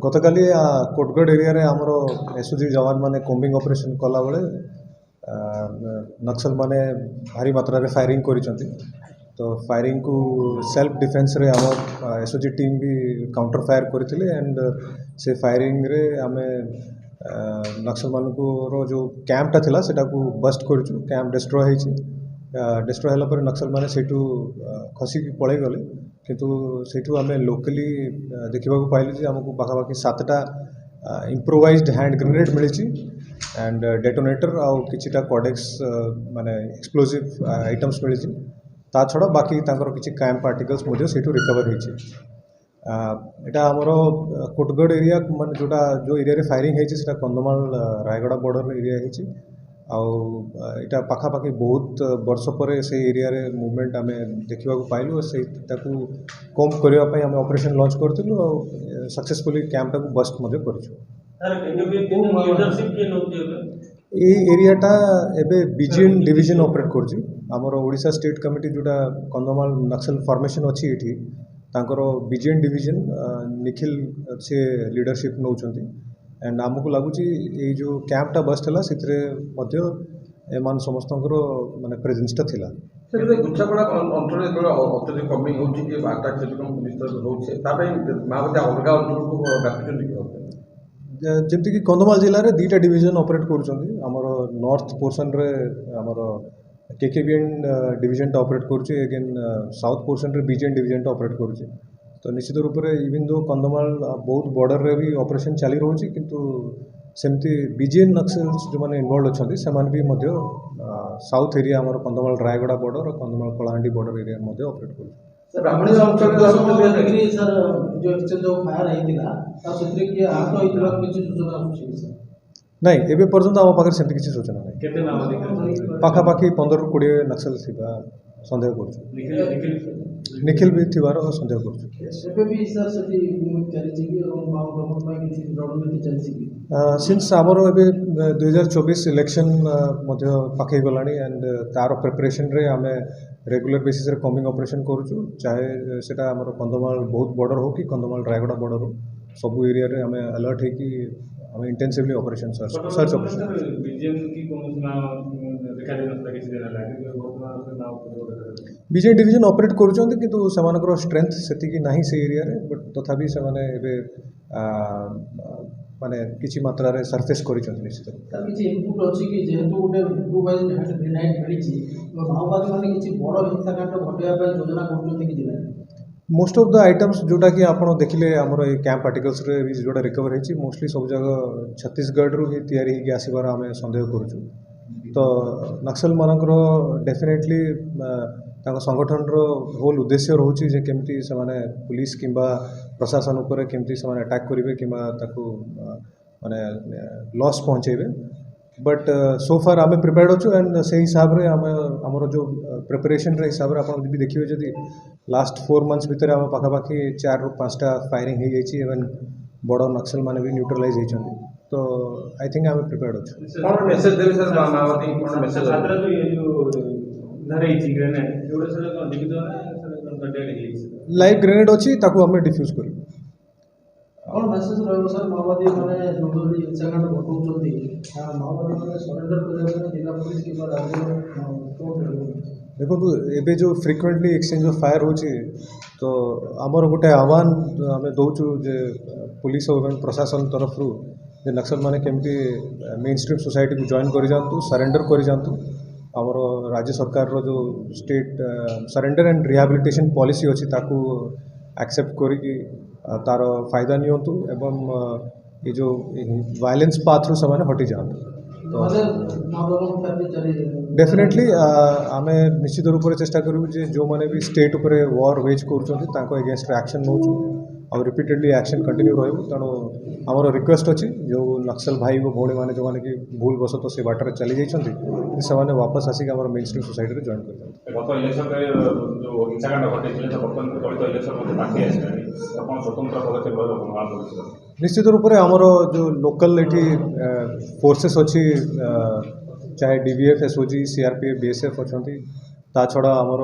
गतकाली Kotgarh area रे आमर SOG जवान माने कोम्बिंग ऑपरेशन कला बेले नक्सल माने भारी मात्रा रे फायरिंग करिसंती। तो फायरिंग को सेल्फ डिफेंस रे आम एसओजी टीम भी काउंटर फायर करथिले एंड से फायरिंग रे आमे नक्सल मानकु रो जो कैंपटा थिला सेटा को बस्ट करछु। कैंप डिस्ट्रॉय हेछि। डिस्ट्रॉय होला पर नक्सल माने सेटू खसी पळै गले किंतु सेठू आम लोकली देखा पाइलु जे आमको पाखापाखि 7टा इम्प्रोवाइज्ड हैंड ग्रेनेड मिली एंड डेटोनेटर आउ किछिटा कोडेक्स माने एक्सप्लोजिव आइटम्स मिली ता छड़ा बाकी तांकर किछि कैंप पार्टिकल्स मध्य सेठू रिकवर हेछि। एटा हमरो कोटगढ़ एरिया माने जोटा जो एरिया रे फायरिंग हेछि सेटा कंधमाल रायगड़ा बॉर्डर एरिया हेछि। आटा पाखापाखि बहुत वर्ष पर से एरिया रे मूवमेंट आम देखा पाइलु और से कम करने आम ऑपरेशन लॉन्च करूँ और सक्सेसफुली कैंपटा को बस्ट एरियाटा एबे बीजीएन डिवीजन ऑपरेट कर आमर ओडिशा स्टेट कमिटी जोटा कंधमाल नक्सल फॉर्मेशन अच्छी ये तांकर बीजीएन डिवीजन निखिल से लीडरशिप नौचंती एंड आमको लगुच ये जो कैंपटा बस्ट है से एमान समस्त माने प्रेजेंसटा थिला गुच्छापड़ा अंचल अत्यधिक कमिंग होची कि अटैक सिस्टम पुलिस होचे तापे मावती अलगा अंचल को व्यापिचंती कि जेमति कि कंधमाल जिल्ला रे दुईटा डिवीजन ऑपरेट करूछंती हमर नॉर्थ पोर्शन रे हमर केकेबीएन डिवीजन ऑपरेट करूछे अगेन साउथ पोर्शन रे बीजेएन डिवीजन ऑपरेट करूछे। तो निश्चित रूप से इवन दो कंधमाल बहुत बॉर्डर रे भी ऑपरेशन चली रोचे किंतु सेमती बीजेएन नक्सल्स जो माने इन्वॉल्व अच्छा से भी मध्य साउथ एरिया आमर कंधमाल रायगड़ा बॉर्डर और कंधमाल कलाहांडी बॉर्डर एरिया मध्य ऑपरेट कर नहीं एबे पर्यंत आम पाखे सेमती किसी सूचना नहीं पाखापाखि 15-20 नक्सल थिबा संदेह कर निखिल भी थिबार संदेह कर सिंस आमर ए 2024 इलेक्शन मध्य पाखे गला एंड तार प्रिपरेशन रे आमे रेगुलर बेसिस रे कॉम्बिंग ऑपरेशन करूछु चाहे सेटा आमर कंधमाल बहुत बॉर्डर हो कि कंधमाल रायगड़ा बॉर्डर हो सब एरिया रे आमे अलर्ट है कि हमें intensively operation search operation BJN division operate करूछंती किंतु सेमानकर स्ट्रेंथ सेतिकी नाही से एरिया रे बट तथापि से माने एबे माने किछि मात्रा रे सरफेस करिछंती निश्चित तार किछि इनपुट अछि कि जेहेतु गोटे इम्प्रोवाइज्ड हैंड ग्रेनेड मिलिछि माओवादी माने किछि बड़ हिंसाकांड घटया पय योजना करूछंती कि जिला मोस्ट ऑफ द आइटम्स जोटा कि आपन देखिले हमर ए कैंप पार्टिकल्स रे भी जोटा रिकवर हेछि मोस्टली सब जगह छत्तीसगढ़ रु ही तयारी ही आसीबार हमें संदेह करूछु। तो नक्सल मानकर डेफिनेटली संगठन होल उद्देश्य रोचे जे केमती से माने पुलिस किंबा प्रशासन उपर केमती से माने अटैक करेंगे कि माने लॉस पहुँचेबे बट सो फार आम प्रिपेयर्ड अच्छु एंड से हिसाब रे आमर जो प्रिपरेशन रे हिसाब रे आप भी देखिए जदि लास्ट 4 मंथ्स भितर आम पाखापाखि 4-5टा फायरिंग हो जाइए इवन बड़ नक्सल माने भी न्यूट्रलाइज होइछंती। तो आई थिंक आम प्रिपेयर्ड अच्छु कौन मेसेज देबे सर माओवादी कौन मेसेज छात्र जो ये जो धरै छी ग्रेनेड एवढे सर लिखित ना डेड है लाइव ग्रेनेड अछि ताको हम डिफ्यूज करू और मैसेज रहलो सर माओवादी माने जो हिंसाकांड घटौछंती माओवादी माने सरेंडर करबे जिला पुलिस के राज्य देखो एबे जो फ्रिक्वेंटली एक्सचेंज ऑफ फायर होची तो आमर गोटे आह्वान आम दौचु जे पुलिस और प्रशासन तरफ रु जे नक्सल माने केमती मेन स्ट्रीम सोसाइटी को जॉइन कर जातु सरेंडर कर जातु आमर राज्य सरकार रो जो state surrender and rehabilitation policy अच्छी ताकू एक्सेप्ट करी तार फायदा नियंतु एवं ये जो वायलेंस पाथ रु से हटि जातु। तो डेफिनेटली आम निश्चित रूप से चेष्टा करूँ जे जो मैंने भी स्टेट उपर वॉर वेज कर एगेंस्ट एक्शन नौ और रिपीटेडली एक्शन कंटिन्यू रही तेणु आमर रिक्वेस्ट अच्छी जो नक्सल भाई और भौणी मैंने जो मैंने कि भूल बसत से बाटर चली जाइए से वापस आसिक आम मेन स्ट्रीम सोसाइटी में जॉइन कर निश्चित रूप से आमर जो लोकल ये फोर्सेस अच्छी चाहे डीवीएफ एसओजी सीआरपीएफ बीएसएफ अच्छा ତା ଛଡ଼ା ଆମର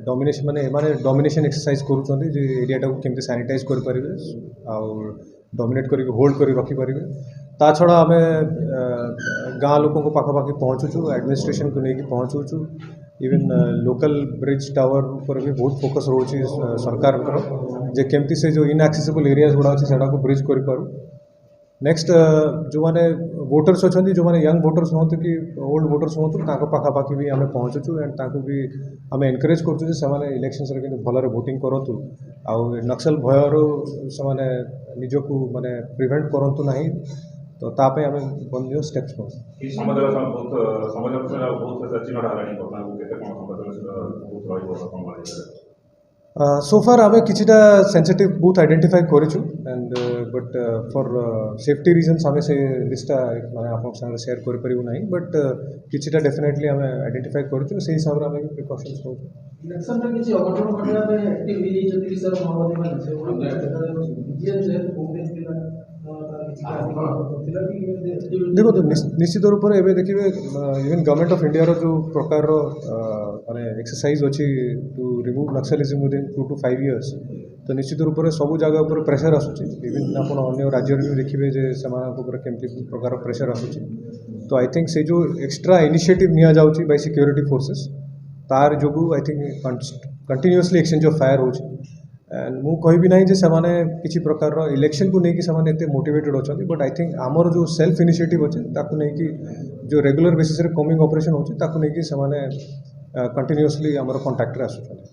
ଡମିନେସନ୍ ମାନେ ଡମିନେସନ୍ ଏକ୍ସରସାଇଜ୍ କରୁଛନ୍ତି ଯେ ଏରିଆଟାକୁ କେମିତି ସାନିଟାଇଜ୍ କରିପାରିବେ ଆଉ ଡମିନେଟ୍ କରିକି ହୋଲ୍ଡ କରି ରଖିପାରିବେ। ତା ଛଡ଼ା ଆମେ ଗାଁ ଲୋକଙ୍କ ପାଖାପାଖି ପହଞ୍ଚୁଛୁ, ଆଡ଼ମିନିଷ୍ଟ୍ରେସନକୁ ନେଇକି ପହଞ୍ଚୁଛୁ। ଇଭେନ୍ ଲୋକାଲ୍ ବ୍ରିଜ୍ ଟାୱାର ଉପରେ ବି ବହୁତ ଫୋକସ୍ ରହୁଛି ସରକାରଙ୍କର ଯେ କେମିତି ସେ ଯେଉଁ ଇନ୍ଆକ୍ସେସିବଲ୍ ଏରିଆଜ୍ ଗୁଡ଼ା ଅଛି ସେଟାକୁ ବ୍ରିଜ୍ କରିପାରୁ। ନେକ୍ସଟ ଯେଉଁମାନେ ଭୋଟର୍ସ ଅଛନ୍ତି, ଯେଉଁମାନେ ୟଙ୍ଗ ଭୋଟର୍ସ ହୁଅନ୍ତୁ କି ଓଲ୍ଡ ଭୋଟର୍ସ ହୁଅନ୍ତୁ, ତାଙ୍କ ପାଖାପାଖି ବି ଆମେ ପହଞ୍ଚୁଛୁ ଆଣ୍ଡ ତାଙ୍କୁ ବି ଆମେ ଏନକରେଜ୍ କରୁଛୁ ଯେ ସେମାନେ ଇଲେକ୍ସନ୍ସରେ କିନ୍ତୁ ଭଲରେ ଭୋଟିଂ କରନ୍ତୁ ଆଉ ନକ୍ସଲ ଭୟରୁ ସେମାନେ ନିଜକୁ ମାନେ ପ୍ରିଭେଣ୍ଟ କରନ୍ତୁ ନାହିଁ। ତ ତା ପାଇଁ ଆମେ ମଧ୍ୟ ଷ୍ଟେପ୍ସ ନେଉ। এই সমাজের ବହୁତ ଚିହ୍ନଟ ହେଲାଣି ବର୍ତ୍ତମାନ କେତେ କ'ଣ ସମାଜର ବହୁତ ରହିବ ଆପଣଙ୍କ so far ଆମେ କିଛିଟା ସେନ୍ସିଟିଭ୍ ବୁଥ୍ ଆଇଡେଣ୍ଟିଫାଏ କରିଛୁ and but for safety reasons ଆମେ ସେ ଲିଷ୍ଟଟା ମାନେ ଆପଣଙ୍କ ସାଙ୍ଗରେ ସେୟାର କରିପାରିବୁ ନାହିଁ। ବଟ୍ କିଛିଟା ଡେଫିନେଟଲି ଆମେ ଆଇଡେଣ୍ଟିଫାଏ କରିଛୁ, ସେଇ ହିସାବରେ ଆମେ ବି ପ୍ରିକସନ୍ସ ନେଉଛୁ। ଇଲେକ୍ସନରେ କିଛି ଅଘଟଣ ଘଟିବା ପାଇଁ ଆକ୍ଟିଭ ହେଇଯାଇଛନ୍ତି କି ସାର୍ ମାଓବାଦୀମାନେ? ସେଭଳି ଦେଖାଯାଉଛି ବିଜେପି ଯେହେତୁ କଂଗ୍ରେସ ଥିଲା ଦେଖନ୍ତୁ ନିଶ୍ଚିତ ରୂପରେ ଏବେ ଦେଖିବେ ଇଭେନ୍ ଗଭର୍ଣ୍ଣମେଣ୍ଟ ଅଫ୍ ଇଣ୍ଡିଆର ଯେଉଁ ପ୍ରକାରର ମାନେ ଏକ୍ସରସାଇଜ୍ ଅଛି two remove ନକ୍ସଲିଜମ୍ within 2 to 5 years, ତ ନିଶ୍ଚିତ ରୂପରେ ସବୁ ଜାଗା ଉପରେ ପ୍ରେସର ଆସୁଛି। ଇଭେନ୍ ଆପଣ ଅନ୍ୟ ରାଜ୍ୟରେ ବି ଦେଖିବେ ଯେ ସେମାନଙ୍କ ଉପରେ କେମିତି ପ୍ରକାର ପ୍ରେସର ଆସୁଛି। ତ ଆଇ ଥିଙ୍କ ସେ ଯେଉଁ ଏକ୍ସଟ୍ରା ଇନିସିଏଟିଭ୍ ନିଆଯାଉଛି ବାଇ ସିକ୍ୟୁରିଟି ଫୋର୍ସେସ୍, ତାର ଯୋଗୁଁ I think continuously exchange of fire ହେଉଛି। एंड ମୁଁ କହିବି ନାହିଁ ଯେ ସେମାନେ କିଛି ପ୍ରକାରର ଇଲେକ୍ସନକୁ ନେଇକି ସେମାନେ ଏତେ ମୋଟିଭେଟେଡ୍ ଅଛନ୍ତି, ବଟ୍ ଆଇ ଥିଙ୍କ ଆମର ଯେଉଁ ସେଲ୍ଫ ଇନିସିଏଟିଭ୍ ଅଛି ତାକୁ ନେଇକି ଯେଉଁ ରେଗୁଲାର ବେସିସ୍ରେ କମିଂ ଅପରେସନ୍ ହେଉଛି ତାକୁ ନେଇକି ସେମାନେ କଣ୍ଟିନ୍ୟୁଅସଲି ଆମର କଣ୍ଟାକ୍ଟରେ ଆସୁଛନ୍ତି।